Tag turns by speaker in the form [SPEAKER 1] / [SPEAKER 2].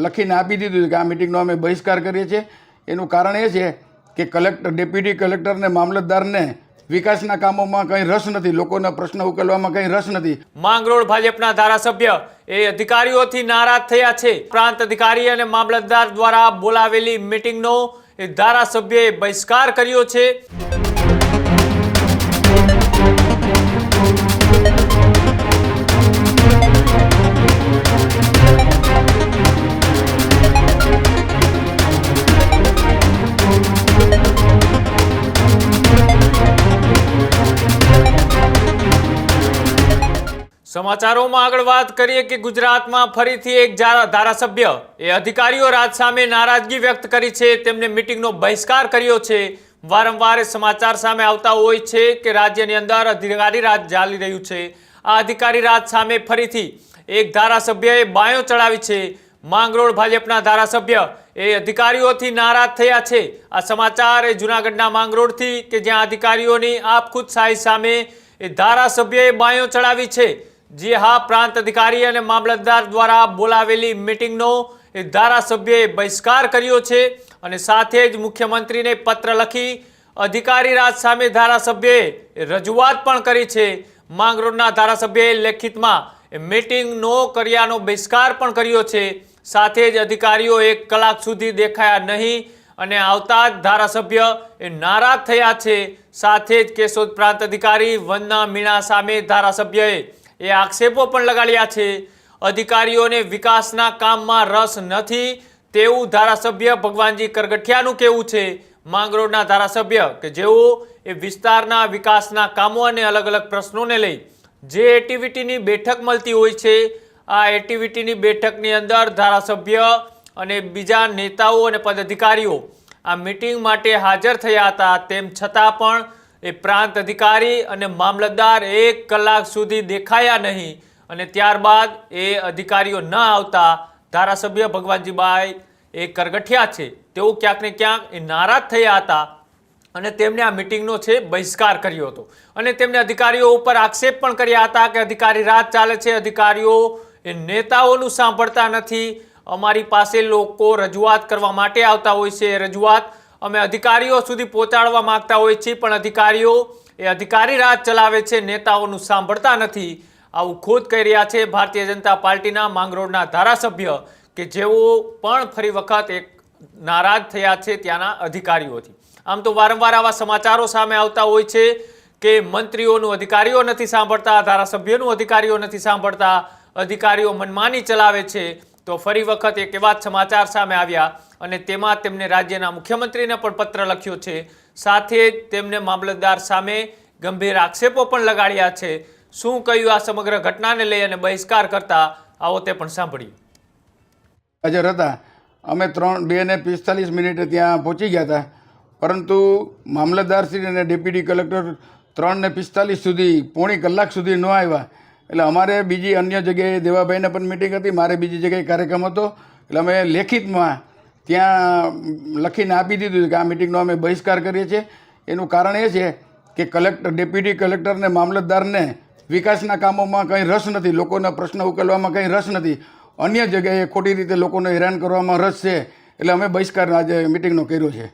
[SPEAKER 1] લખીને આપી દીધું કે આ મિટિંગનો અમે બહિષ્કાર કરીએ છીએ। એનું કારણ એ છે કે કલેક્ટર, ડેપ્યુટી કલેક્ટરને, મામલતદારને વિકાસના કામોમાં કંઈ રસ નથી, લોકોના પ્રશ્ન ઉકેલવામાં કંઈ રસ નથી।
[SPEAKER 2] માંગરોળ ભાજપના ધારાસભ્ય એ અધિકારીઓથી નારાજ થયા છે। પ્રાંત અધિકારી અને મામલતદાર દ્વારા બોલાવેલી મિટિંગનો એ ધારાસભ્યએ બહિષ્કાર કર્યો છે। સમાચારોમાં આગળ વાત કરીએ કે ગુજરાતમાં ફરીથી એક ધારાસભ્ય એ અધિકારીઓ રાજ સામે નારાજગી વ્યક્ત કરી છે। તેમને મિટિંગનો બહિષ્કાર કર્યો છે। વારંવાર સમાચાર સામે આવતા હોય છે કે રાજ્યની અંદર અધિકારી રાજ ચાલી રહ્યું છે। આ અધિકારી રાજ સામે ફરીથી એક ધારાસભ્યએ બાયો ચડાવી છે। માંગરોળ ભાજપના ધારાસભ્ય એ અધિકારીઓથી નારાજ થયા છે। આ સમાચાર એ જૂનાગઢના માંગરોળથી કે જ્યાં અધિકારીઓની આપખુદશાહી સામે એ ધારાસભ્યએ બાયો ચડાવી છે। जी हाँ, प्रांत अधिकारी और मामलतदार द्वारा बोलावेली मीटिंगनो धारासभ्यए बहिष्कार कर्यो छे अने साथे ज मुख्यमंत्री ने पत्र लखी अधिकारी राज सामे धारासभ्यए रजूआत पण करी छे। માંગરોળના धारासभ्यए लेखित में मीटिंग नो कर्यानो बहिष्कार पण कर्यो छे। साथे ज अधिकारीओ 1 कलाक सुधी देखाया नहीं अने आवता ज धारासभ्य नाराज थया छे। साथे ज केशोद प्रांत अधिकारी वंदना मीणा सामे धारासभ्यए એ આક્ષેપો પણ લગાડ્યા છે। અધિકારીઓને વિકાસના કામમાં રસ નથી તેવું ધારાસભ્ય ભગવાનજી કરગઠિયાનું કહેવું છે। માંગરોળના ધારાસભ્ય કે જેઓ એ વિસ્તારના વિકાસના કામો અને અલગ અલગ પ્રશ્નોને લઈ જે એક્ટિવિટીની બેઠક મળતી હોય છે, આ એક્ટિવિટીની બેઠકની અંદર ધારાસભ્ય અને બીજા નેતાઓ અને પદાધિકારીઓ આ મીટિંગ માટે હાજર થયા હતા। તેમ છતાં પણ એ પ્રાંત અધિકારી અને મામલતદાર 1 કલાક સુધી દેખાયા નહીં અને ત્યારબાદ એ અધિકારીઓ ન આવતા ધારાસભ્ય ભગવાનજીભાઈ એ કરગઠિયા છે તેઓ ક્યાંક ને ક્યાંક એ નારાજ થયા હતા અને તેમણે આ મિટિંગનો છે બહિષ્કાર કર્યો હતો અને તેમણે અધિકારીઓ ઉપર આક્ષેપ પણ કર્યા હતા કે અધિકારી રાજ ચાલે છે, અધિકારીઓ એ નેતાઓનું સાંભળતા નથી। અમારી પાસે લોકો રજૂઆત કરવા માટે આવતા હોય છે, રજૂઆત અમે અધિકારીઓ સુધી પહોંચાડવા માંગતા હોય છે પણ અધિકારીઓ એ અધિકારી રાજ ચલાવે છે, નેતાઓનું સાંભળતા નથી। આવું ખુદ કહી રહ્યા છે ભારતીય જનતા પાર્ટીના માંગરોળના ધારાસભ્ય કે જેઓ પણ ફરી વખત એક નારાજ થયા છે ત્યાંના અધિકારીઓથી। આમ તો વારંવાર આવા સમાચારો સામે આવતા હોય છે કે મંત્રીઓનું અધિકારીઓ નથી સાંભળતા, ધારાસભ્યોનું અધિકારીઓ નથી સાંભળતા, અધિકારીઓ મનમાની ચલાવે છે। તો ફરી વખત એક એવા જ સમાચાર સામે આવ્યા અને તેમાં તેમને રાજ્યના મુખ્યમંત્રીને પણ પત્ર લખ્યો છે। સાથે જ તેમને મામલતદાર સામે ગંભીર આક્ષેપો પણ લગાડ્યા છે। શું કહ્યું આ સમગ્ર ઘટનાને લઈ અને બહિષ્કાર કરતા આવો તે પણ સાંભળ્યું।
[SPEAKER 1] હાજર હતા, અમે 2:45 ત્યાં પહોંચી ગયા હતા, પરંતુ મામલતદારશ્રી અને ડેપ્યુટી કલેક્ટર 3:45 સુધી, પોણી કલાક સુધી ન આવ્યા। એટલે અમારે બીજી અન્ય જગ્યાએ દેવાભાઈને પણ મિટિંગ હતી, મારે બીજી જગ્યાએ કાર્યક્રમ હતો, એટલે અમે લેખિતમાં ત્યાં લખીને આપી દીધું કે આ મિટિંગનો અમે બહિષ્કાર કરીએ છીએ। એનું કારણ એ છે કે કલેક્ટર, ડેપ્યુટી કલેક્ટરને, મામલતદારને વિકાસના કામોમાં કંઈ રસ નથી, લોકોના પ્રશ્ન ઉકેલવામાં કંઈ રસ નથી, અન્ય જગ્યાએ ખોટી રીતે લોકોને હેરાન કરવામાં રસ છે। એટલે અમે બહિષ્કાર આજે મિટિંગનો કર્યો છે।